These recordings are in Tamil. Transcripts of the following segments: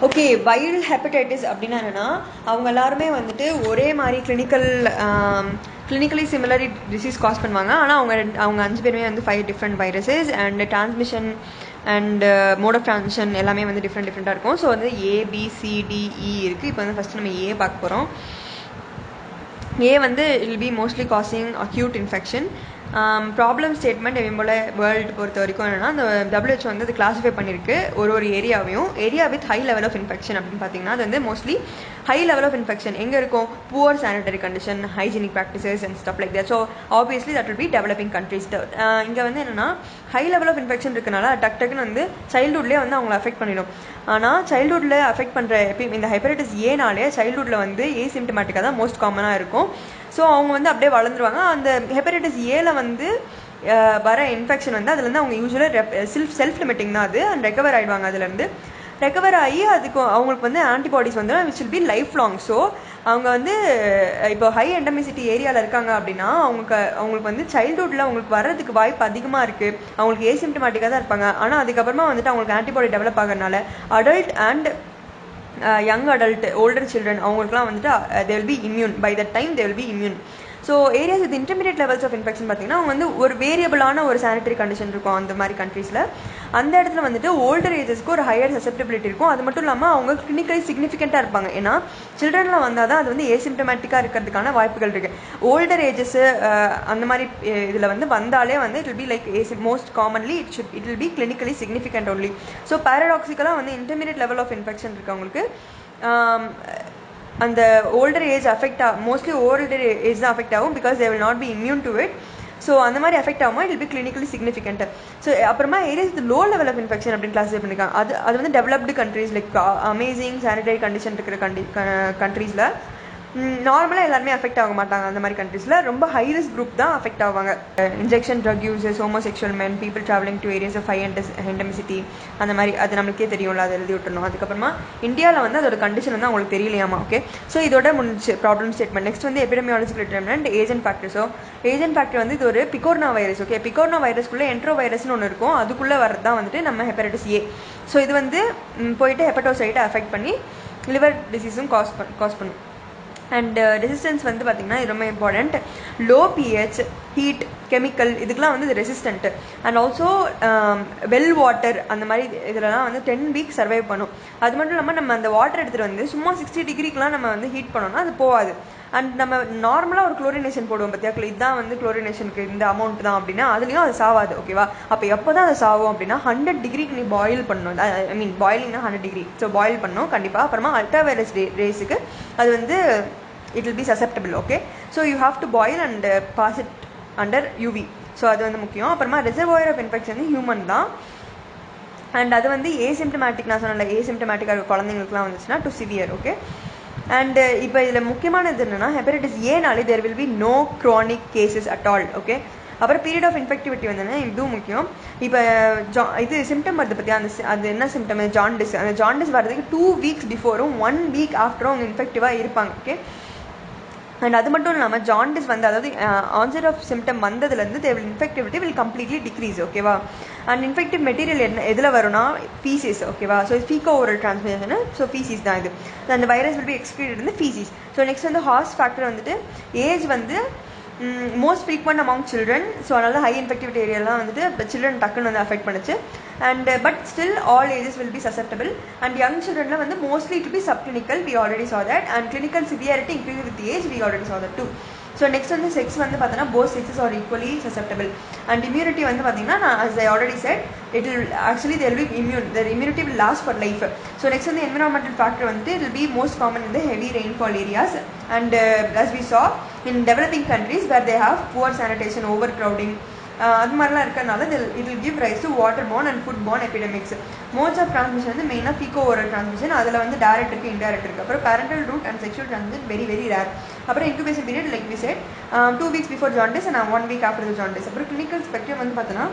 ஓகே, வைரல் ஹெப்படைட்டிஸ் அப்படின்னா என்னென்னா, அவங்க எல்லாருமே வந்துட்டு ஒரே மாதிரி கிளினிக்கலி சிமிலரி டிசீஸ் காஸ் பண்ணுவாங்க. ஆனால் அவங்க 5 பேருமே வந்து 5 different viruses and transmission and mode of transmission எல்லாமே வந்து டிஃப்ரெண்ட்டாக இருக்கும். ஸோ வந்து ABCDE இருக்குது. இப்போ வந்து ஃபஸ்ட்டு நம்ம ஏ பார்க்க போகிறோம். ஏ வந்து it will B mostly causing acute infection. Problem statement எப்பயும் போல் வேர்ல்டு பொறுத்த வரைக்கும் என்னென்னா, அந்த WHO வந்து அது கிளாஸிஃபை பண்ணியிருக்கு ஒரு ஏரியாவையும். Area with high level of infection அப்படின்னு பார்த்தீங்கன்னா, அது வந்து mostly high level of infection எங்கே இருக்கும்? Poor sanitary condition, hygienic practices and stuff like that. So obviously that will be developing countries. இங்கே வந்து என்னென்னா, ஹை லெவல் ஆஃப் இன்ஃபெக்ஷன் இருக்கனால டக்குன்னு வந்து சைல்டுஹுட்லேயே வந்து அவங்களை அஃபெக்ட் பண்ணிடும். ஆனால் சைல்டுஹுட்டில் அஃபெக்ட் பண்ணுற இந்த ஹெப்படைட்டிஸ் ஏனாலே சைல்டுஹுட்டில் வந்து ஏசிம்டமேட்டிக்காக தான் மோஸ்ட் காமனாக இருக்கும். ஸோ அவங்க வந்து அப்படியே வளர்ந்துருவாங்க. அந்த ஹெப்படைட்டிஸ் ஏல வந்து வர இன்ஃபெக்ஷன் வந்து அதுலேருந்து அவங்க யூஸ்வலாக செல்ஃப் லிமிட்டிங் தான் அது, அண்ட் ரெக்கவர் ஆகிடுவாங்க. அதுலேருந்து ரெக்கவர் ஆகி அதுக்கு அவங்களுக்கு வந்து ஆன்டிபாடிஸ் வந்து which will be life long. So அவங்க வந்து இப்போ ஹை எண்டமிசிட்டி ஏரியாவில் இருக்காங்க அப்படின்னா அவங்களுக்கு வந்து சைல்டுஹுட்டில் அவங்களுக்கு வர்றதுக்கு வாய்ப்பு அதிகமாக இருக்குது. அவங்களுக்கு ஏசிம்டமேட்டிக்காக தான் இருப்பாங்க. ஆனால் அதுக்கப்புறமா வந்துட்டு அவங்களுக்கு ஆன்டிபாடி டெவலப் ஆகிறதுனால adult and young adult, older children அவங்களுக்குலாம் வந்துட்டு they will be immune. By that time they will be immune. So areas with intermediate levels of infection பார்த்தீங்கன்னா, அவங்க வந்து ஒரு வேரியபிளான ஒரு சானிட்டரி கண்டிஷன் இருக்கும் அந்த மாதிரி கண்ட்ரீஸில். அந்த இடத்துல வந்துட்டு ஓல்டர் ஏஜஸ்க்கு ஒரு ஹையர் சசெப்டபிலிட்டி இருக்கும். அது மட்டும் இல்லாமல் அவங்க கிளினிக்கலி சிக்னிஃபிகண்ட்டாக இருப்பாங்க. ஏன்னா சில்ட்ரனில் வந்தால் தான் அது வந்து ஏசிம்டமேட்டிக்காக இருக்கிறதுக்கான வாய்ப்புகள் இருக்குது. ஓல்டர் ஏஜஸ் அந்த மாதிரி இதில் வந்து வந்தாலே வந்து it will be like most commonly it will be clinically significant only. So பேரடாக்சிக்கலாக வந்து இன்டர்மீடியட் லெவல் ஆஃப் இன்ஃபெக்ஷன் இருக்கவங்களுக்கு அந்த older age mostly older age தான் அஃபெக்ட் ஆகும். Because they will not be immune to it. So அந்த மாதிரி அஃபெக்ட் ஆகுமா it be clinically significant. So அப்புறமா areas low level of infection அப்படின்னு கிளாஸிஃபை பண்ணியிருக்காங்க. அது வந்து developed countries like amazing sanitary condition இருக்கிற கண்ட்ரீஸில் நார்மலாக எல்லாருமே அஃபெக்ட் ஆக மாட்டாங்க. அந்த மாதிரி கண்ட்ரீஸில் ரொம்ப ஹை ரிஸ்க் குரூப் தான் அஃபெக்ட் ஆவாங்க. Injection drug uses, homosexual men, people travelling to areas of high endemicity, அந்த மாதிரி அது நம்மளுக்கே தெரியும்ல, அதை எழுதி விட்டுருணும். அதுக்கப்புறமா இந்தியாவில் வந்து அதோட கண்டிஷன் வந்து அவங்களுக்கு தெரியலையாமா. ஓகே, ஸோ இதோட முடிஞ்சு ப்ராப்ளம் ஸ்டேட்மெண்ட். நெக்ஸ்ட் வந்து epidemiological determinant agent factor. So agent factor வந்து இது ஒரு பிகோர்னா வைரஸ். ஓகே, பிகோர்னா வைரஸ்க்குள்ளே என்ட்ரோ வைரஸ்னு ஒன்று இருக்கும். அதுக்குள்ளே வரது தான் வந்துட்டு நம்ம ஹெப்படைட்டிஸ் ஏ. ஸோ இது வந்து போயிட்டு ஹெப்படோசைட்டை அஃபெக்ட் பண்ணி லிவர் டிசீஸும் காஸ் பண்ணும். அண்ட் ரெசிஸ்டன்ஸ் வந்து பார்த்திங்கன்னா இது ரொம்ப important. Low pH, heat, chemical இதுக்கெலாம் வந்து இது resistant. And also well water அந்த மாதிரி இதிலலாம் வந்து 10 வீக்ஸ் சர்வைவ் பண்ணும். அது மட்டும் இல்லாமல் நம்ம அந்த வாட்டர் எடுத்துகிட்டு வந்து சும்மா 60 டிகிரிக்கெலாம் நம்ம வந்து ஹீட் பண்ணோம்னா அது போகாது. அண்ட் நம்ம நார்மலாக ஒரு குளோரினேஷன் போடுவோம் பார்த்தியா, இதுதான் வந்து குளோரினேஷனுக்கு இந்த அமௌண்ட் தான் அப்படின்னா அதுலேயும் அது சாவாது. ஓகேவா? அப்போ எப்போ தான் அது சாவும் அப்படின்னா 100 டிகிரிக்கு நீ பாயில் பண்ணணும். ஐ மீன் பாயிலிங்னா 100 டிகிரி. ஸோ பாயில் பண்ணணும் கண்டிப்பாக. அப்புறமா அல்ட்ரா வைரஸ் ரேஸுக்கு அது வந்து it will be susceptible. Okay, so you have to boil and pass it under UV. So அது வந்து முக்கியம். அப்புறமா ரிசர்வாயர் ஆஃப் இன்ஃபெக்ஷன் வந்து ஹியூமன் தான். அண்ட் அது வந்து ஏசிம்டமேட்டிக், நான் சொன்னல ஏசிம்டமேட்டிக்காக இருக்க குழந்தைங்களுக்குலாம் வந்துச்சுன்னா டு சிவியர். ஓகே, அண்ட் இப்போ இதில் முக்கியமானது என்னென்னா, ஹெப்படைட்டிஸ் ஏனாலே there will be no chronic cases at all. Okay, அப்புறம் பீரியட் ஆஃப் இன்ஃபெக்டிவிட்டி வந்தோன்னா இதுவும் முக்கியம். இப்போ இது சிம்டம் வருது பற்றியா, அது என்ன சிம்டம்? ஜாண்டிஸ். அந்த ஜாண்டிஸ் வர்றதுக்கு 2 வீக்ஸ் பிஃபோரும் 1 வீக் ஆஃப்டரும் அவங்க இன்ஃபெக்டிவாக இருப்பாங்க. ஓகே, அண்ட் அது மட்டும் இல்லாமல் ஜாண்டிஸ் வந்து அதாவது ஆன்செட் ஆஃப் சிம்டம் வந்ததுலேருந்து இன்ஃபெக்டிவிட்டி வில் கம்ப்ளீட்லி டிக்ரீஸ். ஓகேவா? அண்ட் இன்ஃபெக்டிவ் மெட்டீரியல் என்ன எதில் வரும்னா ஃபீசிஸ். ஓகேவா? So faeco oral transmission. So faeces தான் இது. அந்த virus will be excreted in the faeces. So next வந்து ஹார்ஸ் ஃபேக்டர் வந்துட்டு ஏஜ் வந்து most frequent among children. So அதனால் ஹை இன்ஃபெக்டிவிட்டி ஏரியாலாம் வந்துட்டு சில்ட்ரன் டக்குன்னு வந்து அஃபெக்ட் பண்ணுச்சு. And but still all ages will be susceptible. And young சில்ட்ரனில் வந்து mostly it be subclinical, we already saw that. And clinical severity increase with age, we already saw that too. So next வந்து செக்ஸ் வந்து பார்த்தீங்கன்னா both sexes are equally susceptible. And immunity வந்து பார்த்தீங்கன்னா as I already said, it will actually they will be immune. Their immunity will last for life. So next வந்து environmental factor வந்துட்டு it will be most common in the heavy rainfall areas. And as we saw in developing countries where they have poor sanitation, overcrowding, அது மாதிரிலாம் இருக்கிறதுனால it will give rise to waterborne and foodborne epidemics. Modes of transmission வந்து மெயினாக ஃபீகோ ஓரல் ட்ரான்ஸ்மிஷன். அதில் வந்து டைரக்ட் இருக்குது, இன்டைரக்ட் இருக்குது. அப்புறம் parental route and sexual transmission very very rare. அப்புறம் incubation period like we said 2 weeks before jaundice and 1 week after the jaundice. அப்புறம் கிளினிக்கல் ஸ்பெக்ட்ரம் வந்து பார்த்தோன்னா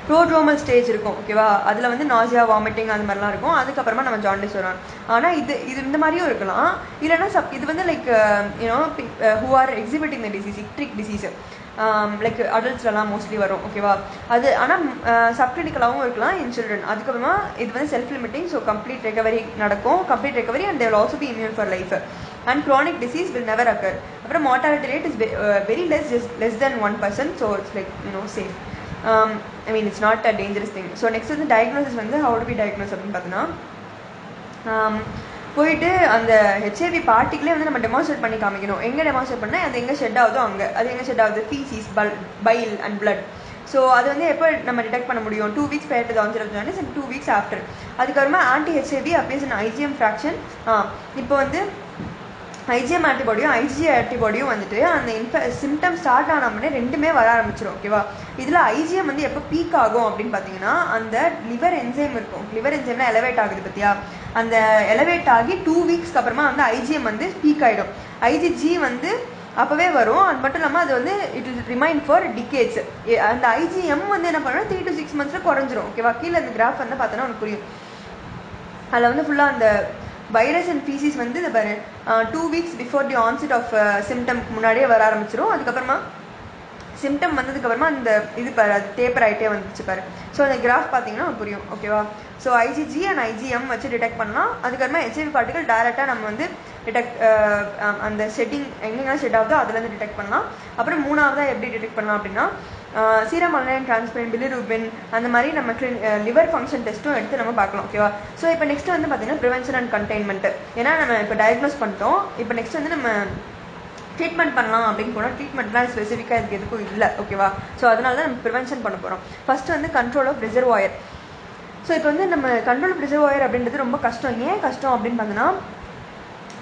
ப்ரோட்ரோமல் ஸ்டேஜ் இருக்கும் ஓகேவா, அதில் வந்து நாசியா வாமிட்டிங் அந்த மாதிரிலாம் இருக்கும். அதுக்கப்புறமா நம்ம ஜாண்டிஸ் வரும். ஆனால் இது இந்த மாதிரியும் இருக்கலாம். இல்லைன்னா இது வந்து like you know who are exhibiting the disease, icteric disease like அடல்ட்ஸ்லாம் மோஸ்ட்லி வரும் ஓகேவா. அது ஆனால் சப்கிளினிக்கலாகவும் இருக்கலாம் இன் சில்ட்ரன். அதுக்கப்புறமா இது வந்து self limiting, so complete recovery நடக்கும், complete recovery and they will also be immune for life and chronic disease will never occur. அப்புறம் mortality rate is very less, just less than 1%, so it's like safe. I mean it's not a dangerous thing. So next வந்து diagnosis வந்து how to be diagnosed அப்படின்னு பார்த்தோன்னா போயிட்டு அந்த ஹெச்ஐவி பார்ட்டிகளே வந்து நம்ம டெமான்ஸ்ட்ரேட் பண்ணி காமிக்கணும். எங்கே டெமான்ஸ்ட்ரேட் பண்ணால் அது எங்கே ஷெட் ஆகுதோ அங்கே, அது எங்கே ஷெட் ஆகுது, faeces, file and blood. So அது வந்து எப்போ நம்ம டிடெக்ட் பண்ண முடியும், 2 weeks prior to the onset of jaundice and 2 weeks after. அதுக்கப்புறமா anti HIV appears in IgM fraction. இப்போ வந்து ஐஜிஎம் ஆன்டிபாடியும் ஐஜி ஆன்டிபாடியும் வந்துட்டு அந்த சிம்டம் ஸ்டார்ட் ஆனோம்னே ரெண்டுமே வர ஆரம்பிச்சிடும் ஓகேவா. இதில் ஐஜிஎம் வந்து எப்போ பீக் ஆகும் அப்படின்னு பார்த்தீங்கன்னா அந்த லிவர் என்சைம் இருக்கும், லிவர் என்சைம்னா எலவேட் ஆகுது பற்றியா, அந்த எலவேட் ஆகி 2 weeksக்கு அப்புறமா வந்து ஐஜிஎம் வந்து பீக் ஆகிடும். ஐஜிஜி வந்து அப்போவே வரும். அது மட்டும் இல்லாமல் அது வந்து it is remain for decades. அந்த ஐஜிஎம் வந்து என்ன பண்ணணும் 3 to 6 months குறைஞ்சிரும் ஓகேவா. கீழே அந்த கிராஃப் வந்து பார்த்தோன்னா உனக்கு புரியும். அதில் வந்து ஃபுல்லாக அந்த வைரஸ் அண்ட் ஃபீசிஸ் வந்து இந்த பாரு 2 weeks before the onset of சிம்டம்க்கு முன்னாடியே வர ஆரம்பிச்சிடும். அதுக்கப்புறமா சிம்டம் வந்ததுக்கப்புறமா அந்த இது பாரு அது டேப்பர் ஆகிட்டே வந்துச்சு பாரு. ஸோ அந்த கிராஃப் பார்த்தீங்கன்னா புரியும் ஓகேவா. ஸோ ஐஜிஜி அண்ட் ஐஜிஎம் வச்சு டிடெக்ட் பண்ணலாம். அதுக்கப்புறமா ஹெச்ஐவி பார்ட்டிகல் டேரெக்டாக நம்ம வந்து டிடெக்ட் அந்த செட்டிங் எங்கெங்கெல்லாம் செட் ஆகுதோ அதுலேருந்து டிடெக்ட் பண்ணலாம். அப்புறம் மூணாவதாக எப்படி டிடெக்ட் பண்ணலாம் அப்படின்னா சீரம் அலைன் டிரான்ஸ்பரண்ட், பிலிரூபின், அந்த மாதிரி நம்ம லிவர் ஃபங்க்ஷன் டெஸ்ட்டும் எடுத்து நம்ம பார்க்கலாம் ஓகேவா. ஸோ இப்போ நெக்ஸ்ட் வந்து பார்த்தீங்கன்னா ப்ரிவென்ஷன் அண்ட் கண்டெய்ன்மெண்ட். ஏன்னா நம்ம இப்போ டயக்னோஸ் பண்ணிட்டோம், இப்போ நெக்ஸ்ட் வந்து நம்ம ட்ரீட்மெண்ட் பண்ணலாம் அப்படின்னு போனால் ட்ரீட்மெண்ட்லாம் ஸ்பெசிஃபிக்காக இதுக்கு எதுக்கும் இல்லை ஓகேவா. ஸோ அதனால தான் நம்ம ப்ரிவென்ஷன் பண்ண போகிறோம். ஃபர்ஸ்ட் வந்து கண்ட்ரோல் ஆஃப் ரிசர்வாயர். ஸோ இப்போ வந்து நம்ம கண்ட்ரோல் ஆஃப் ரிசர்வாயர் அப்படின்றது ரொம்ப கஷ்டம். ஏன் கஷ்டம் அப்படின்னு பார்த்தோன்னா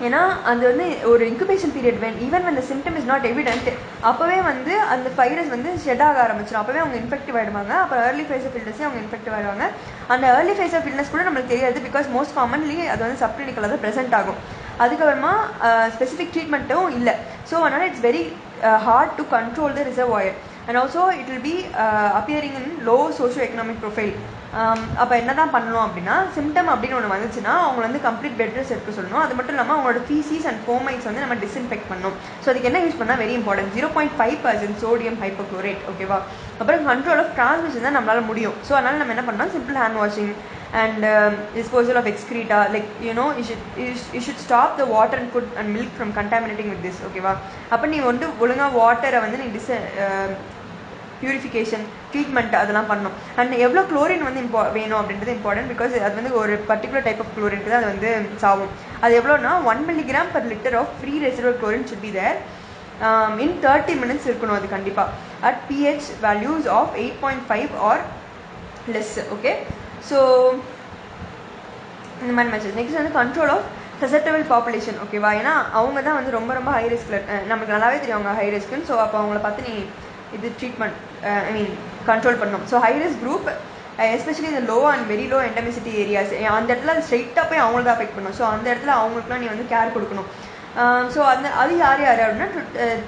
ஏன்னா அது வந்து ஒரு incubation period even when the symptom is not evident அப்போவே வந்து அந்த வைரஸ் வந்து ஷெட் ஆக ஆரம்பிச்சிடும். அப்போவே அவங்க இன்ஃபெக்டிவ் ஆகிடுவாங்க. அப்புறம் ஏர்லி ஃபேஸ் ஆஃப் இல்னஸே அவங்க இன்ஃபெக்டிவ் ஆகிடுவாங்க. அந்த ஏர்லி ஃபேஸ் ஆஃப் இல்னஸ் கூட நம்மளுக்கு தெரியாது, பிகாஸ் மோஸ்ட் காமன்லி அது வந்து சப்கிளினிக்கலாக தான் ப்ரெசென்ட் ஆகும். அதுக்கப்புறமா ஸ்பெசிஃபிக் ட்ரீட்மெண்ட்டும் இல்லை. ஸோ அதனால் it's very hard to control the reservoir and also it will B appearing in low socio economic profile. அப்போ என்ன தான் பண்ணணும் அப்படின்னா சிம்டம் அப்படின்னு ஒன்று வந்துச்சுன்னா அவங்க வந்து கம்ப்ளீட் பெட் ரெஸ்ட் எடுக்க சொல்லணும். அது மட்டும் இல்லாமல் அவங்களோட ஃபீசிஸ் அண்ட் ஃபோமைட்ஸ் வந்து நம்ம டிஸ்இன்ஃபெக்ட் பண்ணணும். ஸோ அதுக்கு என்ன யூஸ் பண்ணால் வெரி இம்பார்ட்டன்ட் 0.5% சோடியம் ஹைப்போக்ளோரேட் ஓகேவா. அப்புறம் கண்ட்ரோல் ஆஃப் டிரான்ஸ்மிஷன் தான் நம்மளால் முடியும். ஸோ அதனால் நம்ம என்ன பண்ணோம் simple hand washing and disposal of excreta, like you should stop the water and food and milk from contaminating with this ஓகேவா. அப்போ நீ வந்து ஒழுங்காக வாட்டரை வந்து நீ பியூரிஃபிகேஷன் ட்ரீட்மெண்ட் அதெல்லாம் பண்ணணும். அண்ட் எவ்வளோ குளோரின் வந்து வேணும் அப்படின்றது இம்பார்ட்டன்ட், பிகாஸ் அது வந்து ஒரு பர்டிகுலர் டைப் ஆஃப் குளோரினுக்கு தான் அது வந்து சாவும். அது எவ்வளோனா 1 milligram per liter of free residual chlorine should be there in 30 minutes இருக்கணும் அது கண்டிப்பாக at pH values of 8.5 or less okay. So இந்த மாதிரி மெசேஜ். நெக்ஸ்ட் வந்து கண்ட்ரோல் ஆஃப் சசெப்டபிள் பாப்புலேஷன் ஓகேவா. ஏன்னா அவங்க தான் வந்து ரொம்ப ரொம்ப ஹை ரிஸ்கில் நமக்கு நல்லாவே தெரியும் அவங்க ஹை ரிஸ்க்குன்னு. ஸோ அப்போ அவங்கள பார்த்து நீ இது ட்ரீட்மெண்ட் ஐ மீன் கண்ட்ரோல் பண்ணணும். So high risk group especially இந்த low and very low endemicity areas அந்த இடத்துல ஸ்ட்ரெயிட்டாக போய் அவங்கள தான் அஃபெக்ட் பண்ணணும். ஸோ அந்த இடத்துல அவங்களுக்குலாம் நீ வந்து கேர் கொடுக்கணும். ஸோ அது யார் யார் அப்படின்னா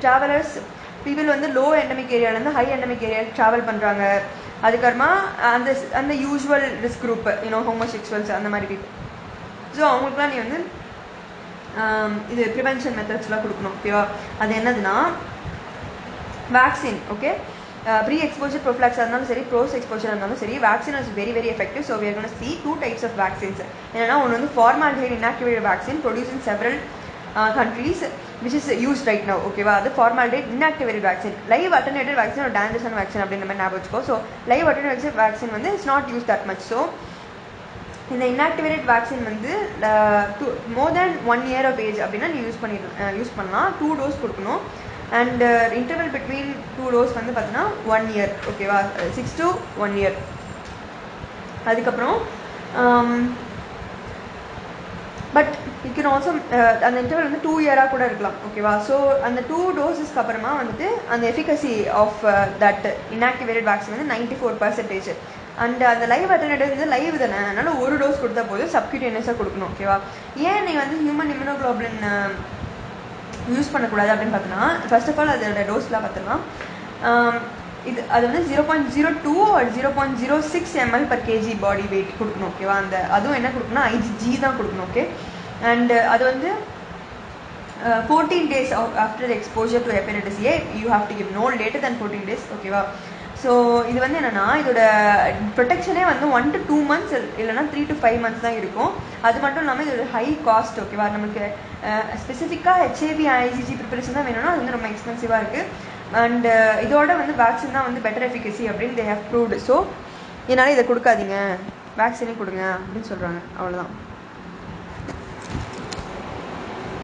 ட்ராவலர்ஸ் பீப்புள் வந்து லோ எண்டமிக் ஏரியாவிலேருந்து ஹை எண்டமிக் ஏரியா ட்ராவல் பண்ணுறாங்க. அதுக்கப்புறமா அந்த யூஸ்வல் ரிஸ்க் குரூப் ஹோமோசெக்சுவல்ஸ் அந்த மாதிரி பீப்புள். ஸோ அவங்களுக்குலாம் நீ வந்து இது ப்ரிவென்ஷன் மெத்தட்ஸ்லாம் கொடுக்கணும் ஓகேவா. அது என்னதுன்னா வேக்சின் ஓகே. ப்ரீ எக்ஸ்போஜர் ப்ரோஃபிளாக்ஸாக இருந்தாலும் சரி, ப்ரோஸ் எக்ஸ்போஜர் இருந்தாலும் சரி, vaccine is very very effective. So we are going to see 2 types of vaccines. என்னன்னா ஒன்று வந்து formaldehyde inactivated vaccine produced in several countries which is used right now ஓகேவா. அது formaldehyde inactivated vaccine. Live attenuated vaccine ஒரு டேஞ்சரஸான வேக்சின் அப்படின்ற மாதிரி ஞாபகம் வச்சுக்கோ. ஸோ லைவ் அட்டென்யூட்டட் வேக்சின் வந்து it's not use that much. So இந்த inactivated வேக்சின் வந்து more than 1 year of age அப்படின்னா நீ யூஸ் பண்ணலாம். 2 dose கொடுக்கணும். அண்ட் இன்டர்வல் பிட்வீன் 2 dose வந்து பார்த்தீங்கன்னா 1 year ஓகேவா, 6 to 1 year. அதுக்கப்புறம் பட் இட் கேன் ஆல்சோ அந்த இன்டர்வல் வந்து 2 year கூட இருக்கலாம் ஓகேவா. ஸோ அந்த 2 dosesக்கு அப்புறமா வந்துட்டு அந்த efficacy of that inactivated vaccine வந்து 94%. அண்ட் அந்த லைவ் அட்டென்யூட்டட் வந்து லைவ் தானே, அதனால 1 dose கொடுத்தா போதும், சப்கியூட்டேனியஸாக கொடுக்கணும் ஓகேவா. ஏன் நீ வந்து ஹியூமன் இம்யூனோகுளோபுலின் யூஸ் பண்ணக்கூடாது அப்படின்னு பார்த்தோன்னா ஃபர்ஸ்ட் ஆஃப் ஆல் அதோட டோஸ்லாம் பார்த்துக்கலாம். இது அது வந்து 0.02 or 0.06 ml per kg body weight கொடுக்கணும் ஓகேவா. அந்த அதுவும் என்ன கொடுக்கணும்னா IgG தான் கொடுக்கணும் ஓகே. அண்ட் அது வந்து 14 days after exposure to hepatitis A you have to give no later than 14 days ஓகேவா. ஸோ இது வந்து என்னென்னா இதோட ப்ரொடெக்ஷனே வந்து 1 to 2 months இல்லைனா 3 to 5 months தான் இருக்கும். அது மட்டும் இல்லாமல் இது ஒரு ஹை காஸ்ட் ஓகேவா. நமக்கு ஸ்பெசிஃபிக்காக HIV IgG ப்ரிப்பரேஷன் தான் வேணும்னா அது வந்து ரொம்ப எக்ஸ்பென்சிவாக இருக்குது. அண்ட் இதோட வந்து வேக்சின் தான் வந்து பெட்டர் எஃபிகசி அப்படின்னு தே ஹேவ் ப்ரூவ்டு. ஸோ இதனால் இதை கொடுக்காதீங்க, வேக்சினே கொடுங்க அப்படின்னு சொல்கிறாங்க. அவ்வளோதான்.